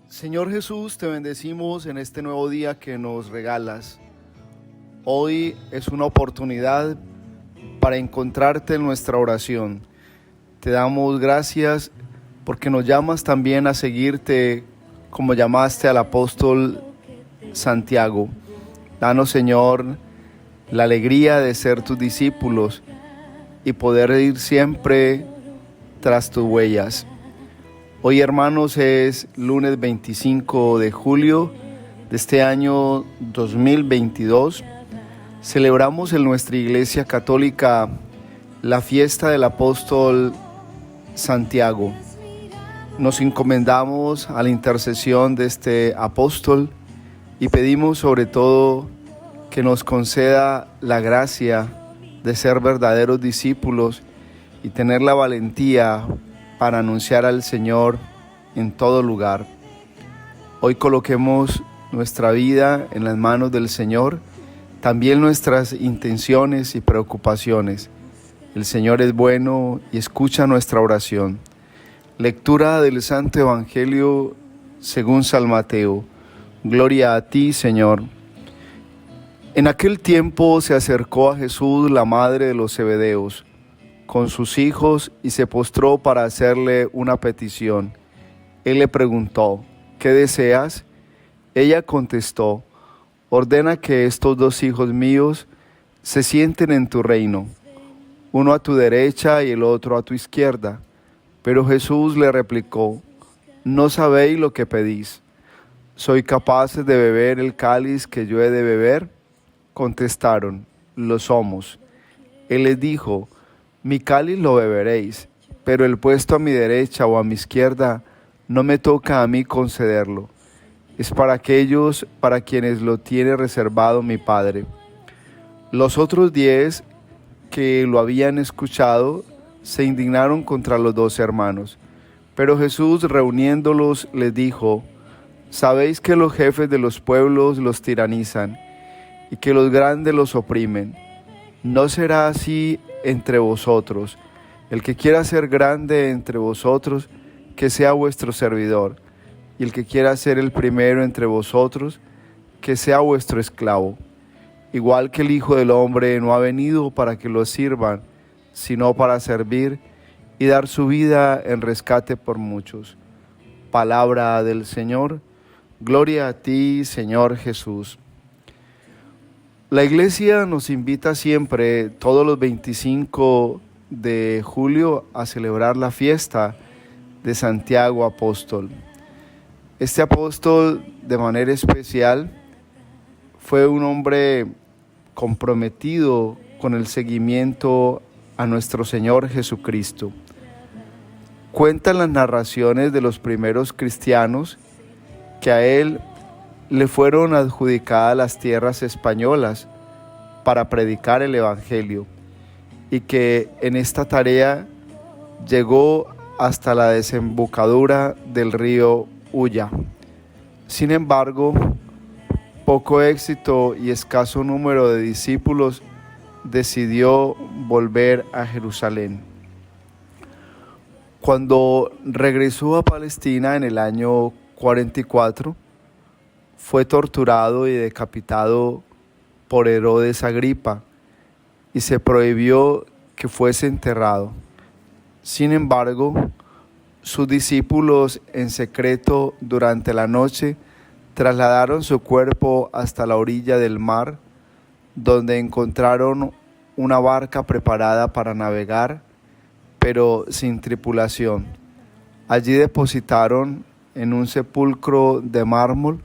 Señor Jesús, te bendecimos en este nuevo día que nos regalas. Hoy es una oportunidad para encontrarte en nuestra oración. Te damos gracias porque nos llamas también a seguirte como llamaste al apóstol Santiago. Danos, Señor, la alegría de ser tus discípulos y poder ir siempre tras tus huellas. Hoy, hermanos, es lunes 25 de julio de este año 2022. Celebramos en nuestra Iglesia Católica la fiesta del apóstol Santiago. Nos encomendamos a la intercesión de este apóstol y pedimos sobre todo que nos conceda la gracia de ser verdaderos discípulos y tener la valentía para anunciar al Señor en todo lugar. Hoy coloquemos nuestra vida en las manos del Señor, también nuestras intenciones y preocupaciones. El Señor es bueno y escucha nuestra oración. Lectura del Santo Evangelio según San Mateo. Gloria a ti, Señor. En aquel tiempo se acercó a Jesús la madre de los Zebedeos con sus hijos y se postró para hacerle una petición. Él le preguntó: ¿qué deseas? Ella contestó: ordena que estos dos hijos míos se sienten en tu reino, uno a tu derecha y el otro a tu izquierda. Pero Jesús le replicó: no sabéis lo que pedís. ¿Soy capaz de beber el cáliz que yo he de beber? Contestaron: lo somos. Él les dijo: mi cáliz lo beberéis, pero el puesto a mi derecha o a mi izquierda no me toca a mí concederlo. Es para aquellos para quienes lo tiene reservado mi Padre. Los otros 10 que lo habían escuchado se indignaron contra los 2 hermanos. Pero Jesús, reuniéndolos, les dijo: sabéis que los jefes de los pueblos los tiranizan y que los grandes los oprimen. No será así entre vosotros. El que quiera ser grande entre vosotros, que sea vuestro servidor, y el que quiera ser el primero entre vosotros, que sea vuestro esclavo. Igual que el Hijo del Hombre no ha venido para que lo sirvan, sino para servir y dar su vida en rescate por muchos. Palabra del Señor. Gloria a ti, Señor Jesús. La Iglesia nos invita siempre, todos los 25 de julio, a celebrar la fiesta de Santiago Apóstol. Este apóstol, de manera especial, fue un hombre comprometido con el seguimiento a nuestro Señor Jesucristo. Cuentan las narraciones de los primeros cristianos que a él le fueron adjudicadas las tierras españolas para predicar el Evangelio y que en esta tarea llegó hasta la desembocadura del río Ulla. Sin embargo, poco éxito y escaso número de discípulos decidió volver a Jerusalén. Cuando regresó a Palestina en el año 44, fue torturado y decapitado por Herodes Agripa y se prohibió que fuese enterrado. Sin embargo, sus discípulos en secreto durante la noche trasladaron su cuerpo hasta la orilla del mar, donde encontraron una barca preparada para navegar, pero sin tripulación. Allí depositaron en un sepulcro de mármol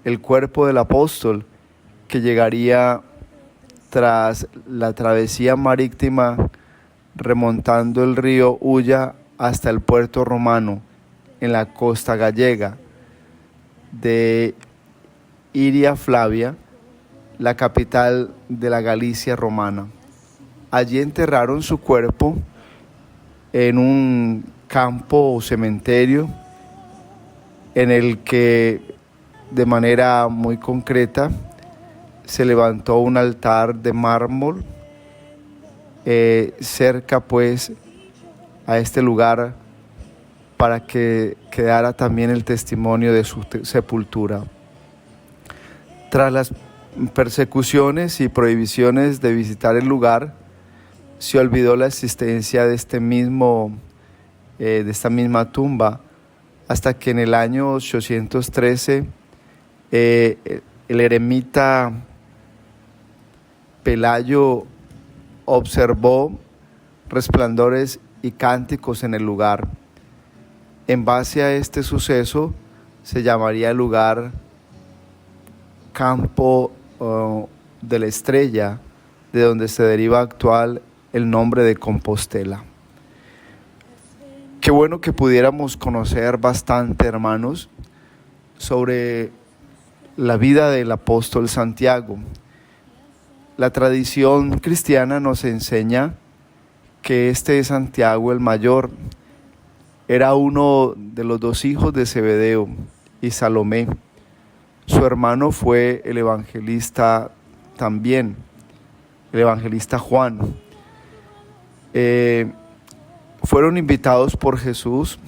el cuerpo del apóstol, que llegaría tras la travesía marítima remontando el río Ulla hasta el puerto romano en la costa gallega de Iria Flavia, la capital de la Galicia romana. Allí enterraron su cuerpo en un campo o cementerio en el que de manera muy concreta se levantó un altar de mármol cerca pues a este lugar para que quedara también el testimonio de su sepultura. Tras las persecuciones y prohibiciones de visitar el lugar, se olvidó la existencia de esta misma tumba, hasta que en el año 813 el eremita Pelayo observó resplandores y cánticos en el lugar. En base a este suceso se llamaría el lugar Campo de la Estrella, de donde se deriva actual el nombre de Compostela. Qué bueno que pudiéramos conocer bastante, hermanos, sobre la vida del apóstol Santiago. La tradición cristiana nos enseña que este Santiago el mayor era uno de los dos hijos de Zebedeo y Salomé. Su hermano fue el evangelista también, el evangelista Juan. Fueron invitados por Jesús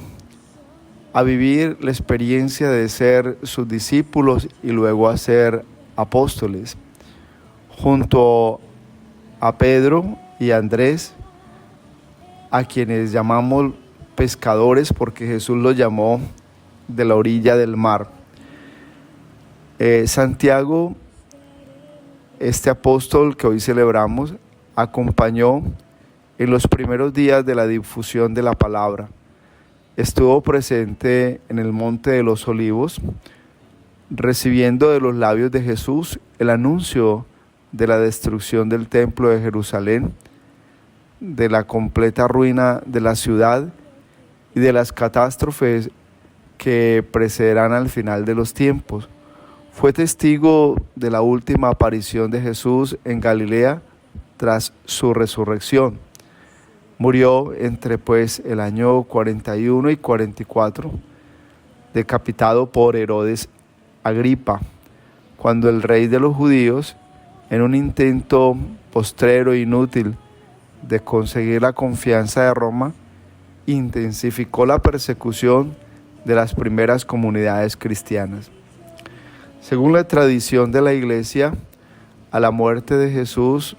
a vivir la experiencia de ser sus discípulos y luego a ser apóstoles. Junto a Pedro y Andrés, a quienes llamamos pescadores porque Jesús los llamó de la orilla del mar. Santiago, este apóstol que hoy celebramos, acompañó en los primeros días de la difusión de la palabra. Estuvo presente en el Monte de los Olivos, recibiendo de los labios de Jesús el anuncio de la destrucción del templo de Jerusalén, de la completa ruina de la ciudad y de las catástrofes que precederán al final de los tiempos. Fue testigo de la última aparición de Jesús en Galilea tras su resurrección. Murió entre el año 41 y 44, decapitado por Herodes Agripa, cuando el rey de los judíos, en un intento postrero e inútil de conseguir la confianza de Roma, intensificó la persecución de las primeras comunidades cristianas. Según la tradición de la Iglesia, a la muerte de Jesús,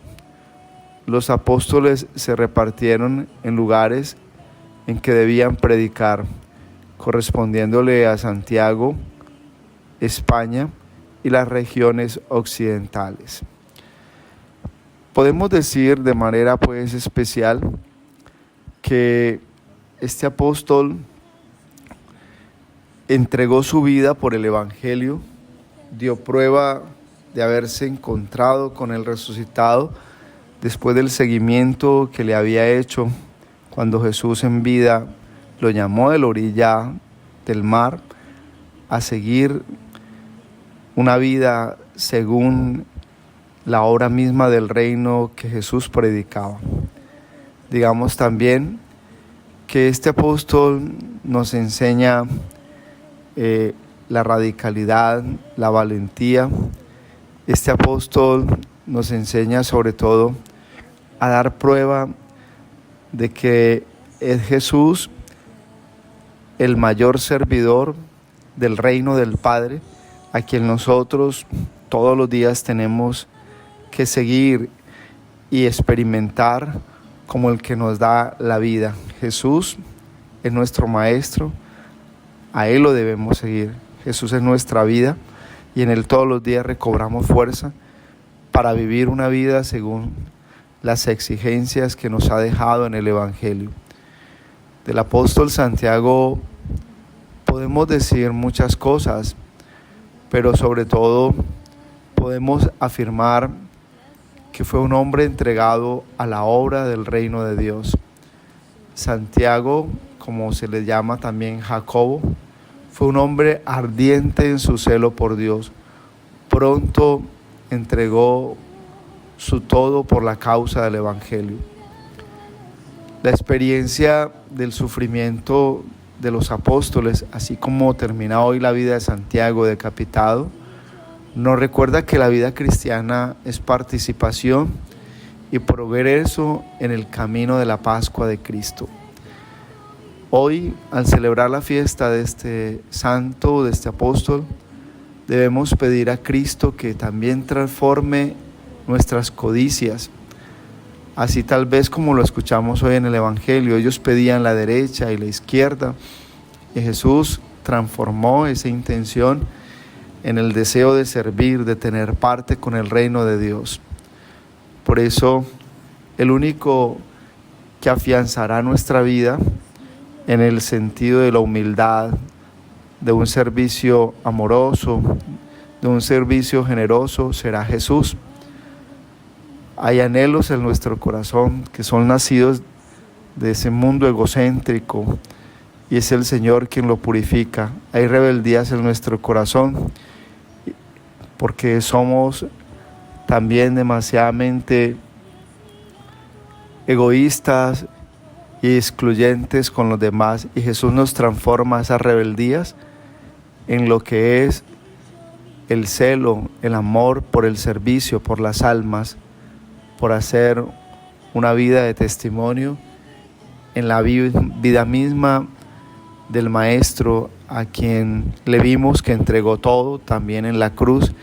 los apóstoles se repartieron en lugares en que debían predicar, correspondiéndole a Santiago, España y las regiones occidentales. Podemos decir de manera especial que este apóstol entregó su vida por el Evangelio, dio prueba de haberse encontrado con el resucitado después del seguimiento que le había hecho cuando Jesús en vida lo llamó de la orilla del mar a seguir una vida según la obra misma del reino que Jesús predicaba. Digamos también que este apóstol nos enseña la radicalidad, la valentía. Este apóstol nos enseña sobre todo a dar prueba de que es Jesús el mayor servidor del reino del Padre, a quien nosotros todos los días tenemos que seguir y experimentar como el que nos da la vida. Jesús es nuestro Maestro, a Él lo debemos seguir. Jesús es nuestra vida y en Él todos los días recobramos fuerza para vivir una vida según las exigencias que nos ha dejado en el Evangelio. Del apóstol Santiago podemos decir muchas cosas, pero sobre todo podemos afirmar que fue un hombre entregado a la obra del reino de Dios. Santiago, como se le llama también Jacobo, fue un hombre ardiente en su celo por Dios. Pronto entregó su todo por la causa del Evangelio. La experiencia del sufrimiento de los apóstoles, así como termina hoy la vida de Santiago decapitado, nos recuerda que la vida cristiana es participación y progreso en el camino de la Pascua de Cristo. Hoy, al celebrar la fiesta de este santo, de este apóstol, debemos pedir a Cristo que también transforme nuestras codicias. Así tal vez como lo escuchamos hoy en el Evangelio, ellos pedían la derecha y la izquierda, y Jesús transformó esa intención en el deseo de servir, de tener parte con el reino de Dios. Por eso, el único que afianzará nuestra vida en el sentido de la humildad, de un servicio amoroso, de un servicio generoso, será Jesús. Hay anhelos en nuestro corazón que son nacidos de ese mundo egocéntrico y es el Señor quien lo purifica. Hay rebeldías en nuestro corazón porque somos también demasiadamente egoístas y excluyentes con los demás, y Jesús nos transforma esas rebeldías en lo que es el celo, el amor por el servicio, por las almas, por hacer una vida de testimonio en la vida misma del Maestro, a quien le vimos que entregó todo también en la cruz,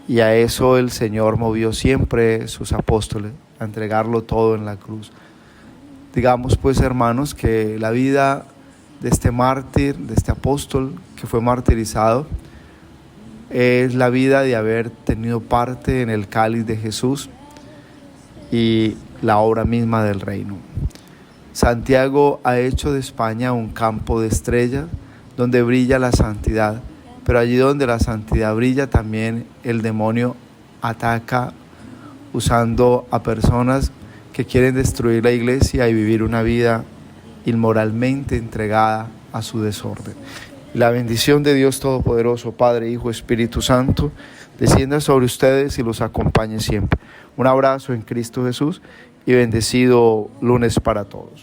y a eso el Señor movió siempre sus apóstoles, a entregarlo todo en la cruz. Digamos pues, hermanos, que la vida de este mártir, de este apóstol que fue martirizado, es la vida de haber tenido parte en el cáliz de Jesús y la obra misma del reino. Santiago ha hecho de España un campo de estrellas donde brilla la santidad, pero allí donde la santidad brilla también el demonio ataca usando a personas que quieren destruir la iglesia y vivir una vida inmoralmente entregada a su desorden. La bendición de Dios Todopoderoso, Padre, Hijo, Espíritu Santo, descienda sobre ustedes y los acompañe siempre. Un abrazo en Cristo Jesús y bendecido lunes para todos.